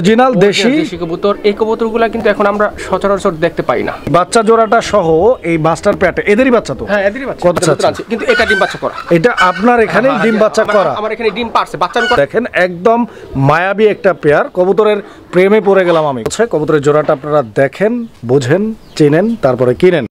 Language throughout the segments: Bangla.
অরিজিনাল দেশি কবুতর। এই কবুতরগুলো কিন্তু এখন আমরা সচরাচর দেখতে পাই না। বাচ্চা জোড়াটা সহ এই মাস্টার প্যাট এদেরই বাচ্চা তো? হ্যাঁ এদেরই বাচ্চা। কত আছে? কিন্তু এটা ডিম বাচ্চা করা। এটা আপনার এখানে ডিম বাচ্চা করা? আমার এখানে ডিম পারছে, বাচ্চা দেখেন একদম মায়াবী একটা পেয়ার। কবুতরের প্রেমে পড়ে গেলাম আমি। কবুতরের জোড়াটা আপনারা দেখেন, বোঝেন, চেনেন, তারপরে কিনেন।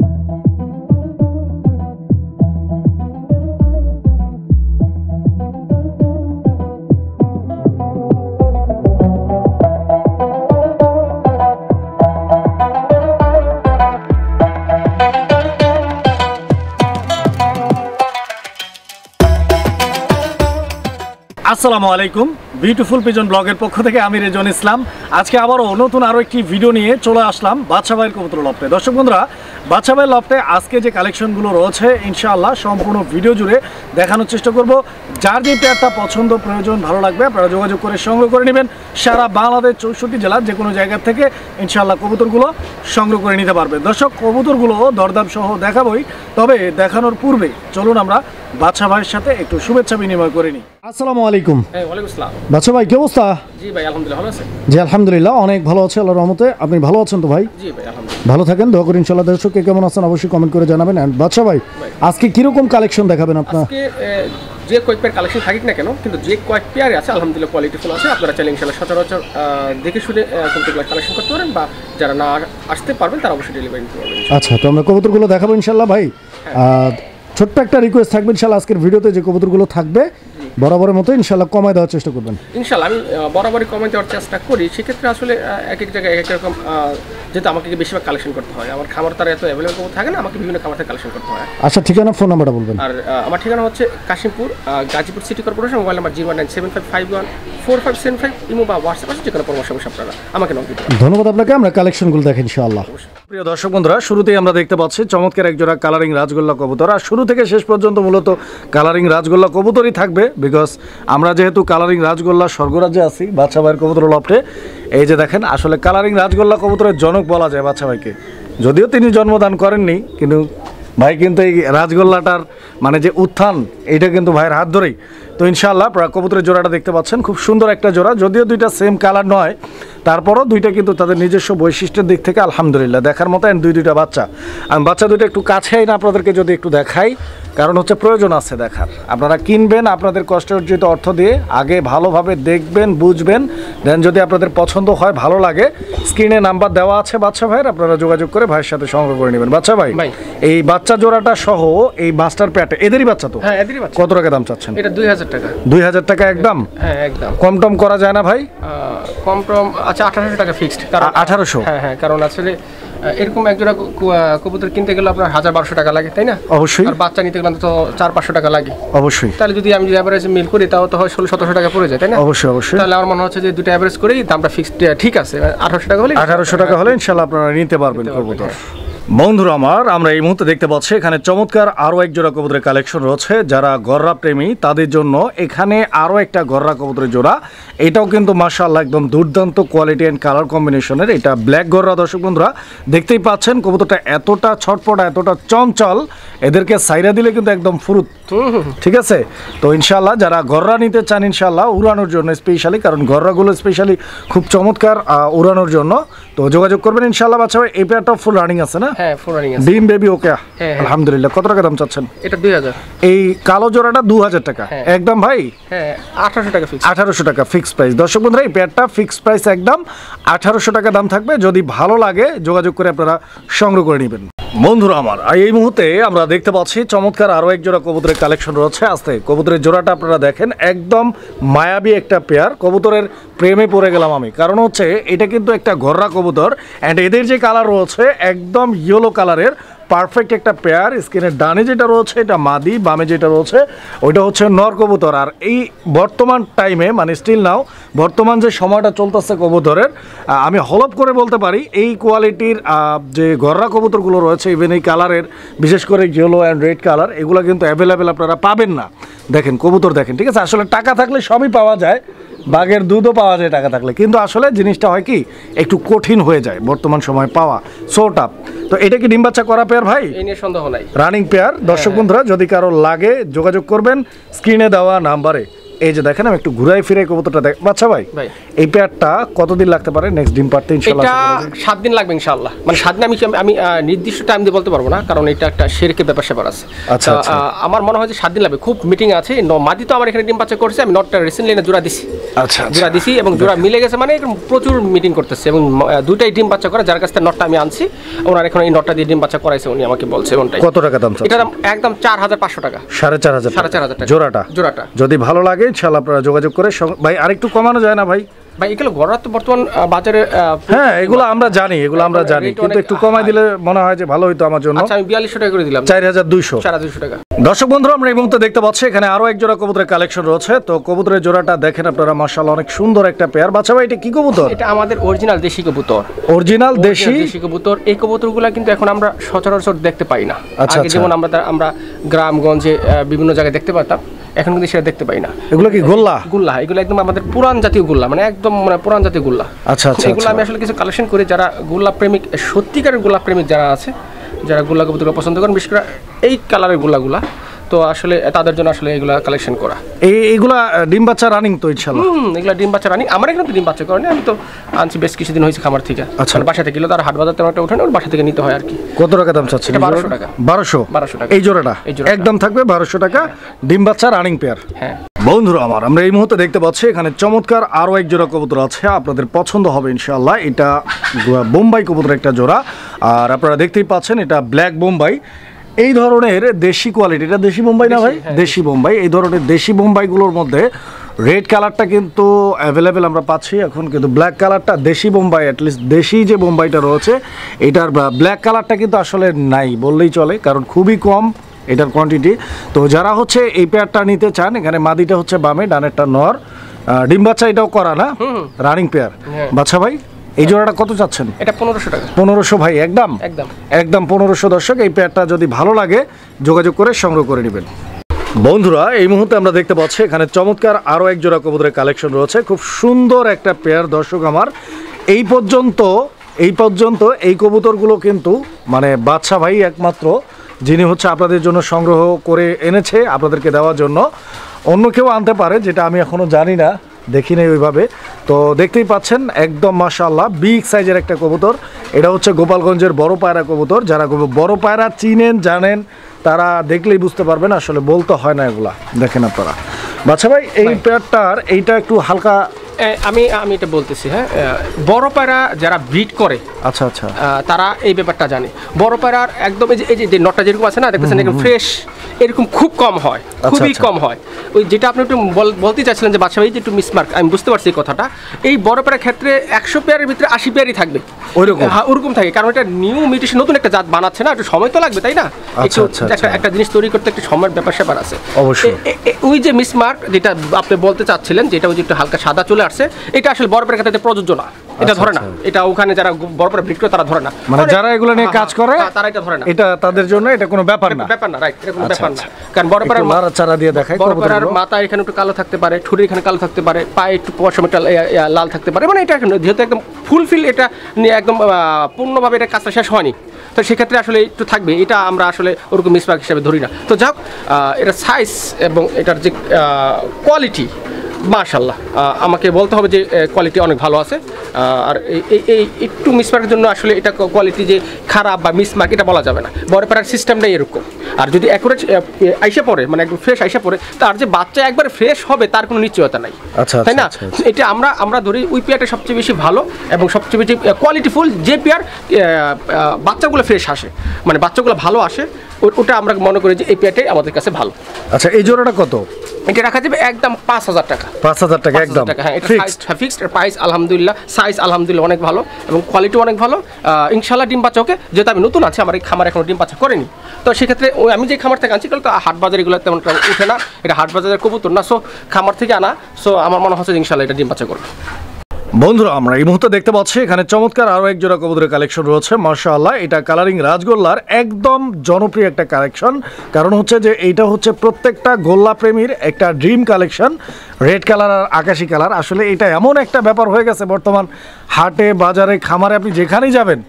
আসসালামু আলাইকুম, বিউটিফুল পিজন ব্লগের পক্ষ থেকে আমি রেজন ইসলাম। আজকে আবারও নতুন আরও একটি ভিডিও নিয়ে চলে আসলাম বাদশা ভাইয়ের কবুতর লফটে। দর্শক বন্ধুরা, বাদশা ভাইয়ের লফটে আজকে যে কালেকশনগুলো রয়েছে ইনশাআল্লাহ সম্পূর্ণ ভিডিও জুড়ে দেখানোর চেষ্টা করব। যার যে পেয়ারটা পছন্দ প্রয়োজন ভালো লাগবে আপনারা যোগাযোগ করে সংগ্রহ করে নেবেন। সারা বাংলাদেশ 64 জেলার যে কোনো জায়গা থেকে ইনশাআল্লাহ কবুতরগুলো সংগ্রহ করে নিতে পারবে। দর্শক, কবুতরগুলো দরদাম সহ দেখাবই, তবে দেখানোর পূর্বে চলুন আমরা বাদশা ভাইয়ের সাথে একটু শুভেচ্ছা বিনিময় করে নিই। আসসালামু আলাইকুম। ওয়ালাইকুম আসসালাম। বাদশা ভাই কি অবস্থা? জি ভাই আলহামদুলিল্লাহ, ভালো আছেন? জি আলহামদুলিল্লাহ অনেক ভালো আছে আল্লাহর রহমতে। আপনি ভালো আছেন তো ভাই? জি ভাই আলহামদুলিল্লাহ ভালো থাকেন, দোয়া করি ইনশাআল্লাহ। দর্শক কে কেমন আছেন অবশ্যই কমেন্ট করে জানাবেন। এন্ড বাদশা ভাই আজকে কি রকম কালেকশন দেখাবেন আপনারা? আজকে যে কয়েক পেয়ার কালেকশন থাকুক না কেন, কিন্তু যে কয়েক পেয়ার আছে আলহামদুলিল্লাহ কোয়ালিটিফুল আছে। আপনারা চাইলে ইনশাআল্লাহ সচরাচর দেখে শুনে কবুতরগুলো কালেকশন করতে পারেন, বা যারা না আসতে পারবেন তারা অবশ্যই ডেলিভারি নিতে পারবেন। আচ্ছা, তো আমরা কবুতরগুলো দেখাবো ইনশাআল্লাহ ভাই। ছোট্ট একটা রিকোয়েস্ট থাকবে ইনশাআল্লাহ, আজকের ভিডিওতে যে কবুতরগুলো থাকবে বরাবরের মতো ইনশাআল্লাহ কমায় দেওয়ার চেষ্টা করবেন। ইনশাআল্লাহ আমি বরাবরই কমায় দেওয়ার চেষ্টা করি। সেক্ষেত্রে আসলে এক এক জায়গায় এক এক রকম, যেহেতু আমাকে বেশিরভাগ কালেকশন করতে হয়, আমার খামার তারা এত অ্যাভেলেবল কবুতর থাকে না, আমাকে বিভিন্ন খামার থেকে কালেকশন করতে হয়। আচ্ছা, ঠিকানা ফোন নাম্বারটা বলবেন। আর আমার ঠিকানা হচ্ছে Kashimpur, Gazipur city corporation. Mobile number 09751451575। Imo বা হোয়াটসঅ্যাপ আছে, যে কোনো পরামর্শ আপনারা আমাকে নক দিতে পারেন। ধন্যবাদ আপনাকে। আমরা কালেকশনগুলো দেখি ইনশাআল্লাহ। প্রিয় দর্শক বন্ধুরা, শুরুতেই আমরা দেখতে পাচ্ছি চমৎকার এক জোড়া কালারিং রাজগোল্লা কবুতর। আর শুরু থেকে শেষ পর্যন্ত মূলত কালারিং রাজগোল্লা কবুতরই থাকবে, বিকজ আমরা যেহেতু কালারিং রাজগোল্লা স্বর্গরাজ্যে আছি বাদশা ভাইয়ের কবুতর লফটে। এই যে দেখেন, আসলে কালারিং রাজগোল্লা কবুতরের জনক বলা যায় বাদশা ভাইকে, যদিও তিনি জন্মদান করেননি, কিন্তু ভাই কিন্তু এই রাজগোল্লাটার মানে যে উত্থান এইটা কিন্তু ভাইয়ের হাত ধরেই। তো ইনশাআল্লাহ কবুতরের জোড়াটা দেখতে পাচ্ছেন, খুব সুন্দর একটা জোড়া, যদিও দুইটা সেম কালার নয়, তারপরও দুইটা কিন্তু তাদের নিজস্ব বৈশিষ্ট্যের দিক থেকে আলহামদুলিল্লাহ দেখার মতো। অ্যান্ড দুইটা বাচ্চা, আমি বাচ্চা দুইটা একটু কাছে না আপনাদেরকে যদি একটু দেখাই, কারণ হচ্ছে প্রয়োজন আছে দেখার। আপনারা কিনবেন আপনাদের কষ্ট অর্জিত অর্থ দিয়ে, আগে ভালোভাবে দেখবেন, বুঝবেন, দেন যদি আপনাদের পছন্দ হয়, ভালো লাগে, স্ক্রিনে নাম্বার দেওয়া আছে বাদশা ভাইয়ের, আপনারা যোগাযোগ করে ভাইয়ের সাথে সংগ্রহ করে নেবেন। বাদশা ভাই এই বাচ্চা জোড়াটা সহ এই মাস্টার প্যাটে এদেরই বাচ্চা তো? হ্যাঁ এদেরই বাচ্চা। কত টাকা দাম চাচ্ছেন? এটা 2000 টাকা। 2000 টাকা একদম? হ্যাঁ একদম। কম টম করা যায় না ভাই? কম টম আচ্ছা 1800 টাকা ফিক্সড। কারণ 1800? হ্যাঁ, কারণ আসলে এরকম একজোড়া কবুতর কিনতে গেলে আপনার 1000-1200 টাকা লাগে, তাই না? অবশ্যই। আর বাচ্চা নিতে গেলে তো 400-500 টাকা লাগে। অবশ্যই। তাহলে যদি আমি অ্যাভারেজ মিল করি তাও তো হয় 1600-1700 টাকা পড়ে যায়, তাই না? অবশ্যই অবশ্যই। তাহলে আমার মনে হচ্ছে যে দুটো অ্যাভারেজ করেই দামটা ফিক্সড ঠিক আছে। 1800 টাকা হলে 1800 টাকা হলে ইনশাআল্লাহ আপনারা নিতে পারবেন কবুতর। বন্ধুরা আমার, আমরা এই মুহূর্তে দেখতে পাচ্ছি এখানে চমৎকার আরও এক জোড়া কবুতরের কালেকশন রয়েছে। যারা গররা প্রেমী তাদের জন্য এখানে আরও একটা গররা কবুতরের জোড়া। এটাও কিন্তু মাশাআল্লাহ একদম দুর্দান্ত কোয়ালিটি অ্যান্ড কালার কম্বিনেশনের। এটা ব্ল্যাক গররা। দর্শক বন্ধুরা দেখতেই পাচ্ছেন কবুতরটা এতটা ছটপটা, এতটা চঞ্চল, এদেরকে সাইরা দিলে কিন্তু একদম ফুরুত। ঠিক আছে, তো ইনশাআল্লাহ যারা গররা নিতে চান ইনশাআল্লাহ উড়ানোর জন্য স্পেশালি, কারণ গররাগুলো স্পেশালি খুব চমৎকার উড়ানোর জন্য, তো যোগাযোগ করবেন ইনশাআল্লাহ। বাচ্চা এই পেয়ারটা ফুল রানিং আছে না? হ্যাঁ ফুল রানিং আছে। ডিম বেবি ওকে আলহামদুলিল্লাহ। কত টাকা দাম চাচ্ছেন? এটা 2000। এই কালো জোড়াটা 2000 টাকা একদম ভাই? হ্যাঁ 1800 টাকা ফিক্স। 1800 টাকা ফিক্স প্রাইস। দর্শক বন্ধুরা এই পেয়ারটা ফিক্স প্রাইস একদম 1800 টাকা দাম থাকবে। যদি ভালো লাগে যোগাযোগ করে আপনারা সংগ্রহ করে নেবেন। বন্ধুরা আমার, এই মুহূর্তে আমরা দেখতে পাচ্ছি চমৎকার আরও এক জোড়া কবুতরের কালেকশন রয়েছে। আস্তে কবুতরের জোড়াটা আপনারা দেখেন, একদম মায়াবী একটা পেয়ার। কবুতরের প্রেমে পড়ে গেলাম আমি, কারণ হচ্ছে এটা কিন্তু একটা গররা কবুতর। অ্যান্ড এদের যে কালার রয়েছে একদম ইয়েলো কালারের, পারফেক্ট একটা পেয়ার। স্ক্রিনের ডানে যেটা রয়েছে এটা মাদি, বামে যেটা রয়েছে ওইটা হচ্ছে নর কবুতর। আর এই বর্তমান টাইমে মানে স্টিল নাও বর্তমান যে সময়টা চলতেছে কবুতরের, আমি হলপ করে বলতে পারি এই কোয়ালিটির যে গররা কবুতরগুলো রয়েছে, ইভেন এই কালারের, বিশেষ করে ইয়েলো অ্যান্ড রেড কালার, এগুলো কিন্তু অ্যাভেলেবেল আপনারা পাবেন না। দেখেন কবুতর দেখেন, ঠিক আছে? আসলে টাকা থাকলে সবই পাওয়া যায়, বাঘের দুধও পাওয়া যায় টাকা থাকলে, কিন্তু আসলে জিনিসটা হয় কি একটু কঠিন হয়ে যায় বর্তমান সময় পাওয়া, সো টাফ। তো এটা কি ডিম বাচ্চা করা পেয়ার ভাই? এই নিয়ে সন্দেহ নাই, রানিং পেয়ার। দর্শক বন্ধুরা যদি কারো লাগে যোগাযোগ করবেন স্ক্রিনে দেওয়া নাম্বারে। এই যে দেখেন আমি একটু ঘুরাই ফিরে কবুতরটা দেখ বাচ্চা ভাই এই পেয়ারটা কতদিন লাগতে পারে নেক্সট ডিম পারতে ইনশাআল্লাহ? এটা 7 দিন লাগবে ইনশাআল্লাহ। মানে 7 দিন আমি নির্দিষ্ট টাইম দিয়ে বলতে পারবো না, কারণ এটা একটা শেরকের ব্যাপার স্যাপার আছে। আচ্ছা আমার মনে হয় যে 7 দিন লাগবে। খুব মিটিং আছে, মাদি তো আমার এখানে ডিম বাচ্চা করছে, আমি নটটা রিসেন্টলি না জোড়া দিছি। আচ্ছা জোড়া দিছি এবং জোড়া মিলে গেছে, মানে প্রচুর মিটিং করতেছে এবং দুইটাই ডিম বাচ্চা করে। যার কাছ থেকে নটটা আমি আনছি ওনার এখন এই নটটা দিয়ে ডিম বাচ্চা করাইছে, উনি আমাকে বলছে। কত টাকা দাম? এটা একদম 4500 টাকা। 4500 টাকা জোড়াটা। যদি ভালো লাগে ইনশাআল্লাহ আপনারা যোগাযোগ করে ভাই আরেকটু কমানো যায় না ভাই? ভাই এগুলো গড়া তো বর্তমান বাজারে হ্যাঁ এগুলো আমরা জানি কিন্তু একটু কমাই দিলে মনে হয় যে ভালো হইতো আমার জন্য। আচ্ছা আমি 4200 টাকা করে দিলাম। 4200 টাকা। দর্শক বন্ধুরা আমরা এই মুহূর্তে দেখতে পাচ্ছি এখানে আরো এক জোড়া কবুতরের কালেকশন রয়েছে। তো কবুতরের জোড়াটা দেখেন আপনারা, মাশাআল্লাহ অনেক সুন্দর একটা পেয়ার। বাচ্চা ভাই এটা কি কবুতর? এটা আমাদের অরিজিনাল দেশি কবুতর। অরিজিনাল দেশি কবুতর। এই কবুতরগুলো কিন্তু এখন আমরা সচরাচর দেখতে পাই না। আগে যেমন আমরা গ্রামগঞ্জে বিভিন্ন জায়গায় দেখতে পেতাম, এখন কিন্তু সেটা দেখতে পাই না। এগুলো কি গোল্লা? এগুলো একদম আমাদের পুরান জাতীয় গোল্লা, মানে একদম পুরান জাতীয় গোল্লা। আচ্ছা এগুলো আমি আসলে কিছু কালেকশন করি, যারা গোল্লা প্রেমিক, সত্যিকারের গোল্লা প্রেমিক যারা আছে, যারা গোল্লা কবুতর পছন্দ করেন, বিশেষ করে এই কালারের গোল্লাগুলা, তো আসলে তাদের জন্য আসলে এগুলা কালেকশন করা। এইগুলা ডিম বাচ্চা রানিং তো ইনশাআল্লাহ? এগুলা ডিম বাচ্চা রানিং। আমার এখানে তো ডিম বাচ্চা করেনি, আমি তো আনছি বেশ কিছুদিন হয়েছে খামার থেকে। আচ্ছা বাসা থেকে তার হাট বাজার তেমন একটা ওঠে না, ওর বাসা থেকে নিতে হয় আর কি। কত টাকা দাম চাচ্ছেন? 1200 টাকা। 1200 টাকা এই জোড়াটা একদম থাকবে 1200 টাকা, ডিম বাচ্চা রানিং পেয়ার। হ্যাঁ বন্ধুরা আমার, আমরা এই মুহূর্তে দেখতে পাচ্ছি এখানে চমৎকার আরো এক জোড়া কবুতর আছে, আপনাদের পছন্দ হবে ইনশাআল্লাহ। এটা বোম্বাই কবুতর একটা জোড়া, আর আপনারা দেখতেই পাচ্ছেন এটা ব্ল্যাক বোম্বাই। এই ধরনের দেশি কোয়ালিটি, এটা দেশি বোম্বাই না ভাই? দেশি বোম্বাই। এই ধরনের দেশি বোম্বাইগুলোর মধ্যে রেড কালারটা কিন্তু অ্যাভেলেবেল আমরা পাচ্ছি এখন, কিন্তু ব্ল্যাক কালারটা দেশি বোম্বাই, অ্যাটলিস্ট দেশি যে বোম্বাইটা রয়েছে এটার ব্ল্যাক কালারটা কিন্তু আসলে নাই বললেই চলে, কারণ খুবই কম এটার কোয়ান্টিটি। তো যারা হচ্ছে এই পেয়ারটা নিতে চান, এখানে মাদিটা হচ্ছে বামে, ডানেরটা নর, ডিম বাচ্চা এটাও করা না, রানিং পেয়ার। বাচ্চা ভাই এই জোড়াটা কত চাচ্ছেন? এটা 1500 টাকা। 1500 ভাই একদম 1500 দর্শক। এই পেয়ারটা যদি ভালো লাগে যোগাযোগ করে সংগ্রহ করে নেবেন। বন্ধুরা এই মুহূর্তে আমরা দেখতে পাচ্ছি এখানে চমৎকার আরো এক জোড়া কবুতরের কালেকশন রয়েছে, খুব সুন্দর একটা পেয়ার। দর্শক আমার এই পর্যন্ত এই কবুতরগুলো কিন্তু মানে বাচ্চা ভাই একমাত্র যিনি হচ্ছে আপনাদের জন্য সংগ্রহ করে এনেছে আপনাদেরকে দেওয়ার জন্য। অন্য কেউ আনতে পারে, যেটা আমি এখনো জানি না, দেখি নাই ওইভাবে। তো দেখতেই পাচ্ছেন একদম মাশাআল্লাহ বিগ সাইজের একটা কবুতর। এটা হচ্ছে গোপালগঞ্জের বড় পায়রা কবুতর। যারা বড় পায়রা চিনেন জানেন তারা দেখলেই বুঝতে পারবেন, আসলে বলতে হয় না এগুলা। দেখেন আপনারা বাচ্চা ভাই এই পেয়ারটার এইটা একটু হালকা, আমি এটা বলতেছি। হ্যাঁ, বড় পায়রা যারা ব্রিড করে, আচ্ছা তারা এই ব্যাপারটা জানে। বড় পায়রার একদম এই যে নটটা যেরকম আছে না, দেখতেছেন একদম ফ্রেশ, এরকম খুব কম হয়, খুবই কম হয়। ওই যেটা আপনি একটু বলতে চাচ্ছিলেন যে বাচ্চা ভাই যে একটু মিসমার্ক, আমি বুঝতে পারছি এই কথাটা। এই বড় পেয়ারের ক্ষেত্রে 100 পেয়ারের ভিতরে 80 পেয়ারই থাকবে ওরকম থাকে, কারণ এটা নিউ মিউটেশন, নতুন একটা জাত বানাচ্ছে না, একটু সময় তো লাগবে, তাই না? একটা জিনিস তৈরি করতে একটু সময়ের ব্যাপার স্যাপার আছে অবশ্যই। ওই যে মিসমার্ক যেটা আপনি বলতে চাচ্ছিলেন, যেটা ওই যে একটু হালকা সাদা চলে আসছে, এটা আসলে বড় পেয়ারের ক্ষেত্রে প্রযোজ্য না, এটা ধরে না। এটা ওখানে যারা বড় পেয়ার ব্রিড করে তারা ধরে না, মানে যারা এগুলো নিয়ে কাজ করে তারা এটা ধরে না, এটা তাদের জন্য এটা কোনো ব্যাপার না, রাইট? এটা কোনো ব্যাপার না, কারণ বড় পেয়ারের চারা দিয়ে দেখায়, বড় পেয়ারের মাথা এখানে একটু কালো থাকতে পারে, ঠুঁড়ি এখানে কালো থাকতে পারে, পায়ে একটু পশমটা লাল থাকতে পারে, মানে এটা যেহেতু একদম ফুলফিল, এটা একদম পূর্ণভাবে এটা কাজটা শেষ হয়নি, তো সেক্ষেত্রে আসলে একটু থাকবে। এটা আমরা আসলে ওরকম মিসমার্ক হিসাবে ধরি না। তো যাক, এটা সাইজ এবং এটার যে কোয়ালিটি, মাশাআল্লাহ আমাকে বলতে হবে যে কোয়ালিটি অনেক ভালো আছে। আর এই একটু মিসমার্কের জন্য আসলে এটা কোয়ালিটি যে খারাপ বা মিসমার্ক এটা বলা যাবে না, বড় পাড়ার সিস্টেমটাই এরকম। আর যদি অ্যাকুরেট আইসা পড়ে, মানে একদম ফ্রেশ আইসা পড়ে, তার যে বাচ্চা একবারে ফ্রেশ হবে তার কোনো নিশ্চয়তা নাই, তাই না? এটা আমরা ধরি ওই পেয়ারটা সবচেয়ে বেশি ভালো এবং সবচেয়ে বেশি কোয়ালিটিফুল, যে পেয়ার বাচ্চাগুলো ফ্রেশ আসে, মানে বাচ্চাগুলো ভালো আসে, ওটা আমরা মনে করি যে এই পেয়ারটাই আমাদের কাছে ভালো। আচ্ছা এই জোড়াটা কত? এটা রাখা যাবে একদম 5000 টাকা। 5000 টাকা একদম? হ্যাঁ, এটা ফিক্সড প্রাইস। আলহামদুলিল্লাহ সাইজ আলহামদুলিল্লাহ অনেক ভালো এবং কোয়ালিটি অনেক ভালো। ইনশাআল্লাহ ডিম বাচ্চা ওকে, যেহেতু আমি নতুন আছি, আমার এই খামার এখনো ডিম বাচ্চা করেনি, তো সেক্ষেত্রে আমি যে খামার থেকে আনছি তো হাট বাজার এগুলো তেমন উঠে না, এটা হাট বাজারের কবুতর না, সো খামার থেকে আনা, সো আমার মনে হচ্ছে ইনশাআল্লাহ এটা ডিম বাচ্চা করবে। বন্ধুরা আমরা এই মুহূর্তে দেখতে পাচ্ছি এখানে চমৎকার আরো এক জোড়া কবুতরের কালেকশন রয়েছে, মাশাআল্লাহ। এটা কালারিং রাজগোল্লার একদম জনপ্রিয় একটা কালেকশন, কারণ হচ্ছে যে এইটা হচ্ছে প্রত্যেকটা গোল্লা প্রেমীর একটা ড্রিম কালেকশন। রেড কালার আর আকাশি কালার, আসলে এটা এমন একটা ব্যাপার হয়ে গেছে বর্তমান হাটে বাজারে খামারে, আপনি যেখানেই যাবেন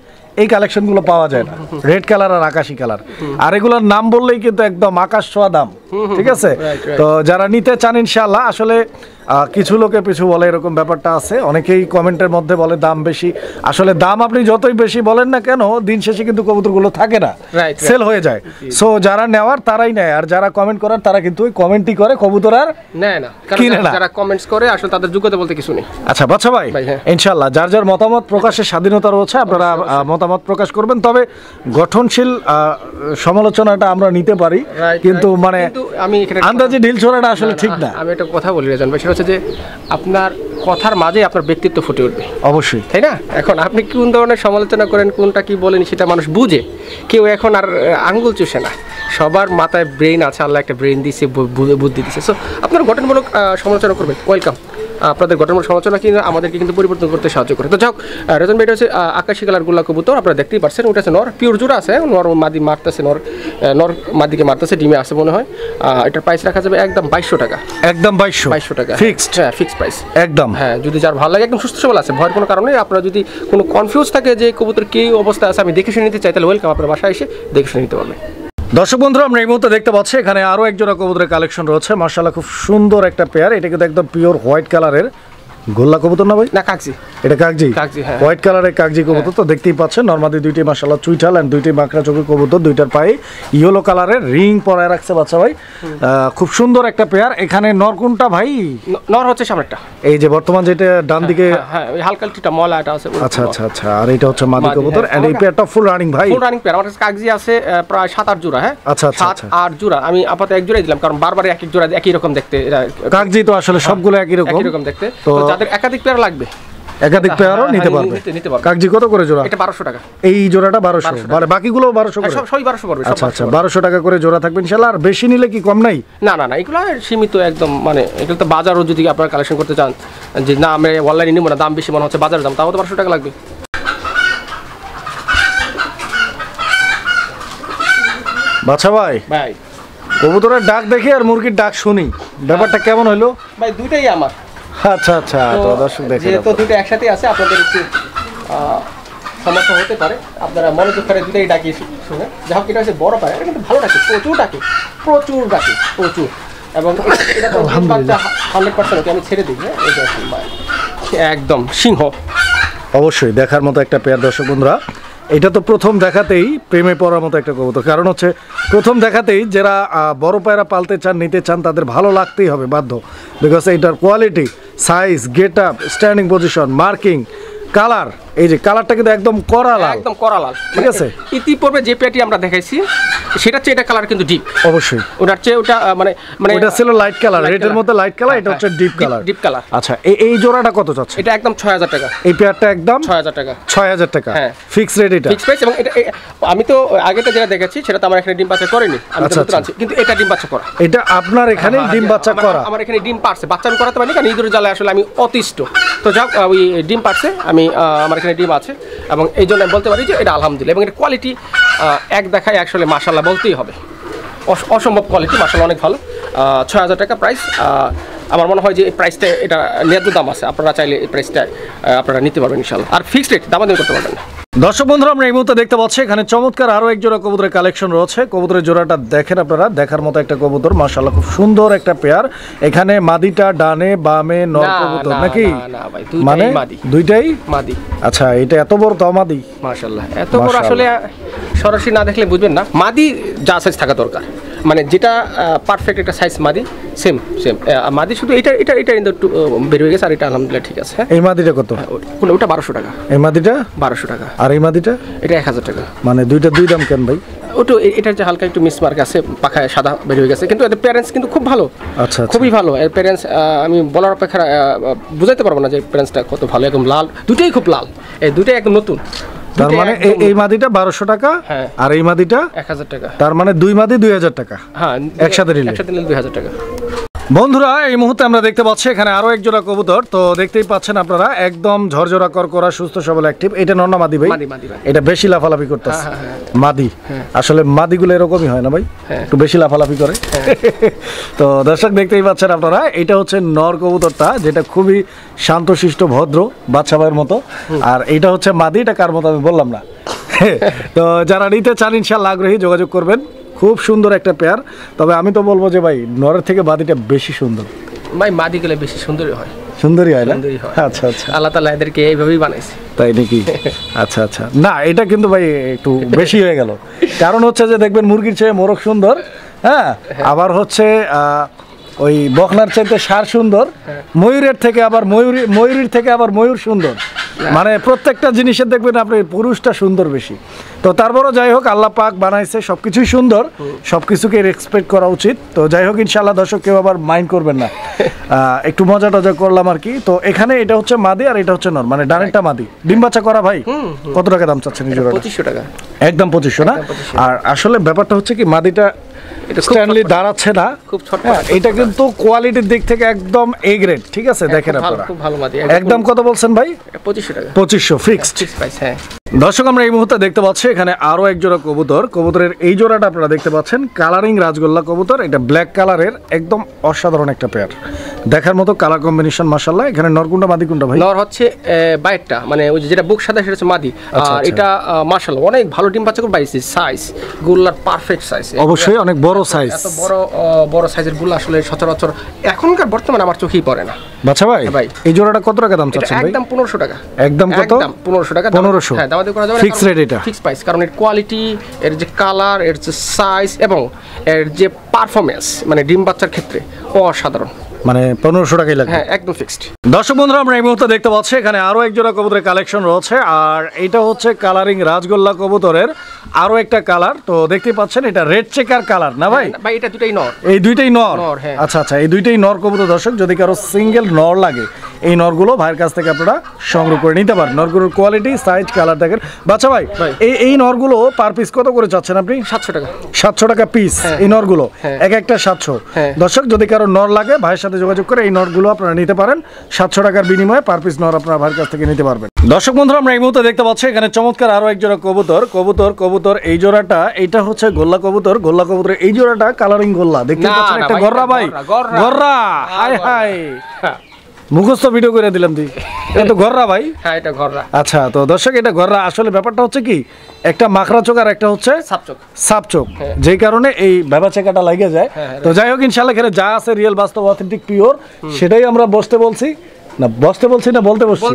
এই কালেকশন গুলো পাওয়া যায় না, রেড কালার আর আকাশি কালার। আর এগুলোর নাম বললেই কিন্তু একদম আকাশ ছোঁয়া দাম, ঠিক আছে? তো যারা নিতে চান ইনশাআল্লাহ, আসলে কিছু লোকে কিছু বলে এরকম ব্যাপারটা আছে, অনেকেই কমেন্টের মধ্যে বলে দাম বেশি। আসলে দাম আপনি যতই বেশি বলেন না কেন, দিন শেষে কিন্তু কবুতরগুলো থাকে না, সেল হয়ে যায়। সো যারা নেওয়ার তারাই নেয়, আর যারা কমেন্ট করার তারা কিন্তু ওই কমেন্টই করে, কবুতর আর নেয় না, কিনে না। যারা কমেন্টস করে আসলে তাদের যোগ্যতা বলতে কিছু নেই। আচ্ছা বাচ্চা ভাই, ইনশাআল্লাহ যার যার মতামত প্রকাশের স্বাধীনতা রয়েছে, আপনারা মতামত প্রকাশ করবেন। তবে গঠনশীল সমালোচনাটা আমরা নিতে পারি, কিন্তু মানে আমি আন্দাজে ঢিল ছোড়াটা আসলে ঠিক না। আমি একটা কথা বলি রেজান ভাই, সেটা হচ্ছে যে আপনার কথার মাঝে আপনার ব্যক্তিত্ব ফুটে উঠবে, অবশ্যই, তাই না? এখন আপনি কোন ধরনের সমালোচনা করেন, কোনটা কি বলেন, সেটা মানুষ বুঝে। কেউ এখন আর আঙ্গুল চুষে না, সবার মাথায় ব্রেন আছে, আল্লাহ একটা ব্রেন দিয়েছে, বুদ্ধি দিয়েছে। সো আপনার গঠনমূলক সমালোচনা করবেন, ওয়েলকাম। আপনাদের গঠনমূলক সমালোচনা কিন্তু আমাদেরকে কিন্তু পরিবর্তন করতে সাহায্য করে। তো যাক, রেজন ভাই, এটা হচ্ছে আকাশি কালার গোল্লা কবুতর, আপনারা দেখতেই পাচ্ছেন। ওটা আছে নর, পিওর জোড়া আছে, নর মাদি মারতেছে, নর মাদিকে মারতেছে, ডিমে আছে মনে হয়। এটার প্রাইস রাখা যাবে একদম 2200 টাকা। একদম 2200 টাকা ফিক্সড? হ্যাঁ, ফিক্সড প্রাইস একদম। হ্যাঁ, যদি যার ভালো লাগে, একদম সুস্থ সবল আছে, ভয়ের কোনো কারণে। আপনারা যদি কোনো কনফিউজ থাকে যে কবুতর কি অবস্থা আছে আমি দেখে শুনে নিতে চাই, তাহলে ওয়েলকাম, আপনার বাসায় এসে দেখে শুনে নিতে পারবেন। দর্শক বন্ধুরা, আমরা এই মুহূর্তে দেখতে পাচ্ছি এখানে আরো এক জোড়া কবুতরের কালেকশন রয়েছে। মাশাআল্লাহ, খুব সুন্দর একটা পেয়ার। এটা কিন্তু একদম পিওর হোয়াইট কালারের গোল্লা কবুতর না ভাই? না, কাগজি। এটা কাগজি, হ্যাঁ, হোয়াইট কালারের কাগজি কবুতর। তো দেখতেই পাচ্ছেন নরমাদি দুইটি মাশাআল্লাহ চুইঠাল, এন্ড দুইটি বাঁকড়া চোখের কবুতর, দুইটার পায়ে ইয়েলো কালারের রিং পরায় রাখছে বাচ্চা ভাই। খুব সুন্দর একটা পেয়ার। এখানে নর কোনটা ভাই? নর হচ্ছে সামনেরটা, এই যে বর্তমান যেটা ডান দিকে, হ্যাঁ ওই হালকা একটু মলাটা আছে। আচ্ছা আচ্ছা আচ্ছা। আর এটা হচ্ছে মাদি কবুতর, এন্ড এই পেয়ারটা ফুল রানিং ভাই? Full running pair. আমার কাছে কাগজি আছে প্রায় 7-8 জোড়া। হ্যাঁ, আচ্ছা আচ্ছা 7-8 জোড়া। আমি আপাতত এক জোড়াই দিলাম, কারণ বারবার এক জোড়া একই রকম দেখতে। কাগজি তো আসলে সবগুলো একই রকম দেখতে। তো যাদের একাধিক পেয়ার লাগবে, একাধিক পেয়ারও নিতে পারবে। কাগজি কত করে জোড়া? এটা 1200 টাকা। এই জোড়াটা 1200, মানে বাকিগুলো 1200 করে? সবই 1200 পড়বে। আচ্ছা আচ্ছা, 1200 টাকা করে জোড়া থাকবে ইনশাআল্লাহ। আর বেশি নিলে কি কম নাই? না না না, এগুলো সীমিত একদম। মানে এগুলো তো বাজারও যদি আপনারা কালেকশন করতে চান, যে না আমি অনলাইনে নিব না, দাম বেশি মনে হচ্ছে বাজারের দাম, তাও তো 1200 টাকা লাগবে। বাচ্চা ভাই, কবুতরের ডাক দেখি আর মুরগির ডাক শুনি, ব্যাপারটা কেমন হলো ভাই? দুইটাই আমার। আচ্ছা আচ্ছা, তো দর্শক দেখেন, যেহেতু দুটো একসাথে আছে, আপনাদের একটু সমস্যা হতে পারে, আপনারা মনোযোগ করে দুটাই ডাকি শুনে। যা হোক, এটা হচ্ছে বড় পায়, এটা কিন্তু ভালো ডাকে, প্রচুর ডাকে, প্রচুর। এবং এটা তো 100% আমি ছেড়ে দিই। হ্যাঁ, এটা একদম সিংহ। অবশ্যই দেখার মতো একটা পেয়ার দর্শক বন্ধুরা। এটা তো প্রথম দেখাতেই প্রেমে পড়ার মতো একটা কবুতর। কারণ হচ্ছে প্রথম দেখাতেই যারা বড় পায়রা পালতে চান, নিতে চান, তাদের ভালো লাগতেই হবে বাধ্য। বিকজ এটার quality, size, get up, standing position, marking, colour, এই যে কালারটা কিন্তু একদম কড়া লাল, একদম কড়া লাল, ঠিক আছে? ইতিপূর্বে যে পেয়ারটি আমরা দেখাইছি সেটা চেয়ে এটা কালার কিন্তু ডিপ। অবশ্যই ওটার চেয়ে ওটা মানে ওটা ছিল লাইট কালার, রেডের মধ্যে লাইট কালার, এটা হচ্ছে ডিপ কালার। আচ্ছা, এই জোড়াটা কত যাচ্ছে? এটা একদম 6000 টাকা। এই পেয়ারটা একদম 6000 টাকা। 6000 টাকা, হ্যাঁ, ফিক্স রেট। এটা ফিক্স প্রাইস। এবং এটা আমি তো আগেটা যেটা দেখাচ্ছি সেটা তো আমার এখানে ডিম বাচ্চা করেনি, আমি তো আনছি, কিন্তু এটা ডিম বাচ্চা করা। এটা আপনার এখানে ডিম বাচ্চা করা? আমার এখানে ডিম পারছে, বাচ্চা আমি করাতে পারিনি কারণ ইঁদুর জ্বালে আসলে আমি অতিষ্ঠ। তো যাক, ওই ডিম পারছে, আমি আমার এখানে ডিম আছে, এবং এই জন্য আমি বলতে পারি যে এটা আলহামদুলিল্লাহ। এবং এটা কোয়ালিটি এক দেখায় আসলে মাশাআল্লাহ বলতেই হবে, অসম্ভব কোয়ালিটি, মাশাআল্লাহ অনেক ভালো। 6000 টাকা প্রাইস। আমার মনে হয় যে এই প্রাইসটা এটা ন্যায্য দাম আছে, আপনারা চাইলে এই প্রাইসটা আপনারা নিতে পারবেন ইনশাআল্লাহ। আর ফিক্সড রেট, দামাদামি করতে পারবেন না। দর্শক বন্ধুরা, আমরা এই মুহূর্তে দেখতে পাচ্ছি এখানে চমৎকার আরো এক জোড়া কবুতরের কালেকশন রয়েছে। কবুতরের জোড়াটা দেখেন আপনারা, দেখার মতো একটা কবুতর, মাশাআল্লাহ খুব সুন্দর একটা পেয়ার। এখানে মাদিটা ডানে বামে নর কবুতর নাকি? মানে দুইটাই মাদি। আচ্ছা, এটা এত বড় তো মাদি, মাশাআল্লাহ এত বড়, আসলে সরাসরি না দেখলে বুঝবেন না। মাদি যা সাইজ থাকা দরকার, মানে যেটা পারফেক্ট একটা সাইজ মাদি, সেম মাদি, শুধু এটা একটু বের হয়ে গেছে, আর এটা আলহামদুলিল্লাহ ঠিক আছে। এই মাদিটা কত? ওটা 1200 টাকা। এই মাদিটা 1200 টাকা। আর এই মাদিটা? এটা 1000 টাকা। মানে দুইটা দুই দাম কেন ভাই? ওটা এটার যে হালকা একটু মিসমার্ক আছে, পাখায় সাদা বের হয়ে গেছে, কিন্তু এদের প্যারেন্টস কিন্তু খুব ভালো। আচ্ছা, খুবই ভালো এর প্যারেন্টস। আমি বলার অপেক্ষা বুঝাইতে পারবো না যে প্যারেন্টসটা কত ভালো, একদম লাল, দুটোই খুব লাল, এই দুটোই একদম নতুন। তার মানে এই মাদিটা 1200 টাকা, আর এই মাদিটা 1000 টাকা। তার মানে দুই মাদি 2000 টাকা। হ্যাঁ, একসাথে নিলে 2000 টাকা। বন্ধুরা, এই মুহূর্তে আমরা দেখতে পাচ্ছি এখানে আরো এক জোড়া কবুতর। তো দেখতেই পাচ্ছেন আপনারা, একদম ঝরঝরা করকরা, সুস্থ সবল, অ্যাক্টিভ। এটা নর না মাদি ভাই? এটা বেশি লাফালাফি করতেছে, মাদি। আসলে মাদিগুলো এরকমই হয় না ভাই, একটু বেশি লাফালাফি করে। তো দর্শক দেখতেই পাচ্ছেন আপনারা, এটা হচ্ছে নর কবুতরটা, যেটা খুবই শান্তশিষ্ট, ভদ্র, বাচ্চা ভাইয়ের মতো। আর এটা হচ্ছে মাদি, এটা কার মতো আমি বললাম না। তো যারা নিতে চান ইনশাআল্লাহ আগ্রহী যোগাযোগ করবেন। খুব সুন্দর একটা পেয়ার। তবে আমি তো বলবো যে ভাই নরের থেকে মাদিটা বেশি সুন্দর। ভাই মাদি গেলে বেশি সুন্দরই হয়। সুন্দরই হয় না? আচ্ছা আচ্ছা, আল্লাহ তাআলা এদেরকে এইভাবেই বানাইছে। তাই নাকি? আচ্ছা আচ্ছা, না এটা কিন্তু ভাই একটু বেশি হয়ে গেল। কারণ হচ্ছে যে দেখবেন মুরগির চেয়ে মোরগ সুন্দর, হ্যাঁ, আবার হচ্ছে ওই বকনার চাইতে ষাঁড় সুন্দর, ময়ূরের থেকে আবার ময়ূরীর থেকে আবার ময়ূর সুন্দর। মানে প্রত্যেকটা জিনিসের দেখবেন আপনি পুরুষটা সুন্দর বেশি। তো তারপরও যাই হোক, আল্লাহ পাক বানাইছে, সবকিছুই সুন্দর, সবকিছুকে রেসপেক্ট করা উচিত। তো যাই হোক ইনশাআল্লাহ দর্শক কেউ আবার মাইন্ড করবেন না, একটু মজা টজা করলাম আর কি। তো এখানে এটা হচ্ছে মাদি আর এটা হচ্ছে নর, মানে ডানেরটা মাদি। ডিম বাচ্চা করা ভাই কত টাকা দাম চাচ্ছেন? 2500 টাকা। একদম 2500 না? আর আসলে ব্যাপারটা হচ্ছে কি, মাদিটা স্ট্যান্ডলি দাঁড়াচ্ছে না, খুব ছোট। এটা কিন্তু কোয়ালিটির দিক থেকে একদম এ গ্রেড, ঠিক আছে? দেখেন আপনারা, খুব ভালো মাদি। একদম কত বলছেন ভাই? 2500 টাকা। 2500 ফিক্সড প্রাইস। হ্যাঁ দর্শক, আমরা এই মুহূর্তে দেখতে পাচ্ছি এখানে আরো এক জোড়া কবুতর। কবুতরের এই জোড়াটা আপনারা দেখতে পাচ্ছেন কালারিং রাজগোল্লা কবুতর। এটা ব্ল্যাক কালারের, একদম অসাধারণ একটা পেয়ার, দেখার মতো কালার কম্বিনেশন মাশাআল্লাহ। এখানে নরকুন্ডা মাদি কোনটা ভাই? নর হচ্ছে বাইটটা, মানে ওই যেটা বুক সাদা সেটা হচ্ছে মাদি। আর এটা মাশাআল্লাহ অনেক ভালো ডিম বাচ্চা করে বাইছে। সাইজ গুল্লার পারফেক্ট সাইজ, অবশ্যই অনেক বড় সাইজ। এত বড় সাইজের গুল্লা আসলে সচরাচর এখনকার বর্তমানে আমার চোখেই পড়ে না। বাচ্চা ভাই এই জোড়াটা কত টাকা দাম চাচ্ছেন ভাই? একদম 1500 টাকা। একদম কত? 1500 টাকা। 1500। হ্যাঁ দামাদি করা যাবে, ফিক্স রেট এটা, ফিক্স প্রাইস। কারণ এর কোয়ালিটি, এর যে কালার, এর যে সাইজ এবং এর যে পারফরম্যান্স, মানে ডিম বাচ্চার ক্ষেত্রে অসাধারণ। মানে 1500 টাকাই লাগবে। হ্যাঁ একদম ফিক্সড। দর্শক বন্ধুরা, আমরা এই মুহূর্তে দেখতে পাচ্ছি এখানে আরো এক জোড়া কবুতরের কালেকশন রয়েছে। আর এটা হচ্ছে কালারিং রাজগোল্লা কবুতরের আরো একটা কালার। তো দেখতে পাচ্ছেন এটা রেড চেকার কালার না ভাই? ভাই এটা দুটাই নর। এই দুইটাই নর? হ্যাঁ। আচ্ছা আচ্ছা, এই দুইটাই নর কবুতর। দর্শক যদি কারো সিঙ্গেল নর লাগে, এই নরগুলো ভাইয়ের কাছ থেকে আপনারা সংগ্রহ করে নিতে পারেন। নরগুলোর কোয়ালিটি, সাইজ, কালার দেখেন। বাচ্চা ভাই এই নরগুলো পার পিস কত করে চাচ্ছেন আপনি? 700 টাকা। 700 টাকা পিস এই নরগুলো, এক একটা 700। দর্শক যদি কারো নর লাগে ভাইয়ের সাথে যোগাযোগ করে এই নরগুলো আপনারা নিতে পারেন। 700 টাকার বিনিময়ে পার পিস নর আপনারা ভাইয়ের কাছ থেকে নিতে পারবেন। দর্শক বন্ধুরা, আমরা এই মুহূর্তে দেখতে পাচ্ছি এখানে চমৎকার আরো এক জোড়া কবুতর। এই জোড়াটা, এটা হচ্ছে গোল্লা কবুতর। গোল্লা কবুতর এই জোড়াটা কালারিং গোল্লা, দেখতে পাচ্ছেন একটা গররা ভাই, গররা। হাই হাই, মুখস্থ ভিডিও করে দিলাম তুই। এটা তো গররা ভাই? হ্যাঁ এটা গররা। আচ্ছা, তো দর্শক এটা গররা। আসলে ব্যাপারটা হচ্ছে কি, একটা মাখরা চোখ আর একটা হচ্ছে সাপ চোখ, যেই কারণে এই ব্যাবা চেকাটা লাগে যায়। তো যাই হোক ইনশাআল্লাহ এখানে যা আছে রিয়েল, বাস্তব, অথেন্টিক, পিওর, সেটাই আমরা বলছি না, বলছি না, বলতে বসছি।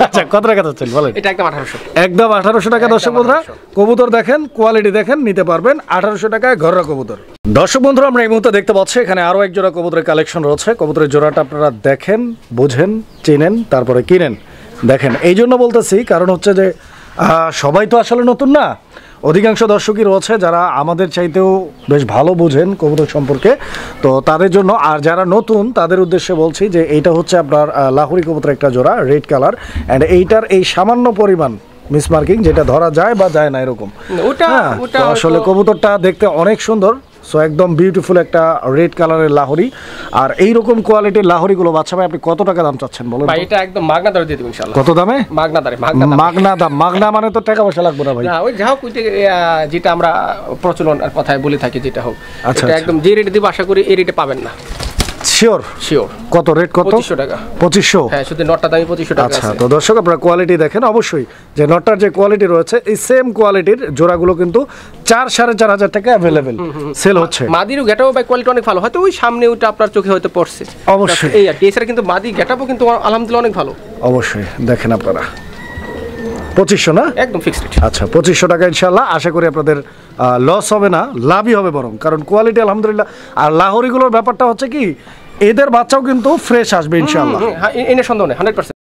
আচ্ছা, কত টাকা চাচ্ছেন বলেন? এটা একদম 1800। একদম 1800 টাকা। দর্শক বন্ধুরা, কবুতর দেখেন, কোয়ালিটি দেখেন, নিতে পারবেন 1800 টাকায় ঘররা কবুতর। দর্শক বন্ধুরা, আমরা এই মুহূর্তে দেখতে পাচ্ছি এখানে আরো এক জোড়া কবুতরের কালেকশন রয়েছে। কবুতরের জোড়াটা আপনারা দেখেন, বুঝেন, চেনেন, তারপরে কিনেন। দেখেন, এই জন্য বলতেছি, কারণ হচ্ছে যে সবাই তো আসলে নতুন না, অধিকাংশ দর্শকই রয়েছে যারা আমাদের চাইতেও বেশ ভালো বুঝেন কবুতর সম্পর্কে। তো তাদের জন্য, আর যারা নতুন তাদের উদ্দেশ্যে বলছি যে এইটা হচ্ছে আপনার লাহোরি কবুতর একটা জোড়া, রেড কালার। অ্যান্ড এইটার এই সামান্য পরিমাণ মিসমার্কিং, যেটা ধরা যায় বা যায় না এরকম, আসলে কবুতরটা দেখতে অনেক সুন্দর। সো একদম বিউটিফুল একটা রেড কালারের লাহোরি। আর এইরকম কোয়ালিটির লাহোরিগুলো বাচ্চা ভাই আপনি কত টাকা দাম চাচ্ছেন বলুন? ভাই এটা একদম মাগনা দরে দিয়ে দেব ইনশাআল্লাহ। কত দামে? মাগনা দরে। মাগনা দাম? মাগনা মানে তো টাকা পয়সা লাগবে না ভাই? না, ওই যা হোক, যেটা আমরা প্রচলন আর কথায় বলে থাকি যেটা হোক, আচ্ছা একদম যে রেটে দিব আশা করি এই রেটে পাবেন না। শিওর? কত রেট? কত? 2500 টাকা। 2500? হ্যাঁ, শুধু নটটা দামি 2500 টাকা। আচ্ছা, তো দর্শক আপনারা কোয়ালিটি দেখেন অবশ্যই, যে নটটার যে কোয়ালিটি রয়েছে এই সেম কোয়ালিটির জোড়াগুলো কিন্তু 4-4.5 টাকা অ্যাভেলেবেল সেল হচ্ছে। মাদিরও গেটাও বাই কোয়ালিটি অনেক ভালো, হয়তো ওই সামনে ওটা আপনার চোখে হয়তো পড়ছে অবশ্যই। এই আর এছাড়া কিন্তু মাদি গেটাপও কিন্তু আলহামদুলিল্লাহ অনেক ভালো। অবশ্যই দেখেন আপনারা। 2500 না? একদম ফিক্সড রেট। আচ্ছা, 2500 টাকা ইনশাআল্লাহ। আশা করি আপনাদের লস হবে না, লাভই হবে বরং, কারণ কোয়ালিটি আলহামদুলিল্লাহ। আর লাহোরিগুলোর ব্যাপারটা হচ্ছে কি, এদের বাচ্চাও কিন্তু ফ্রেশ আসবে ইনশাআল্লাহ, এনে সন্দেহ নেই, 100%।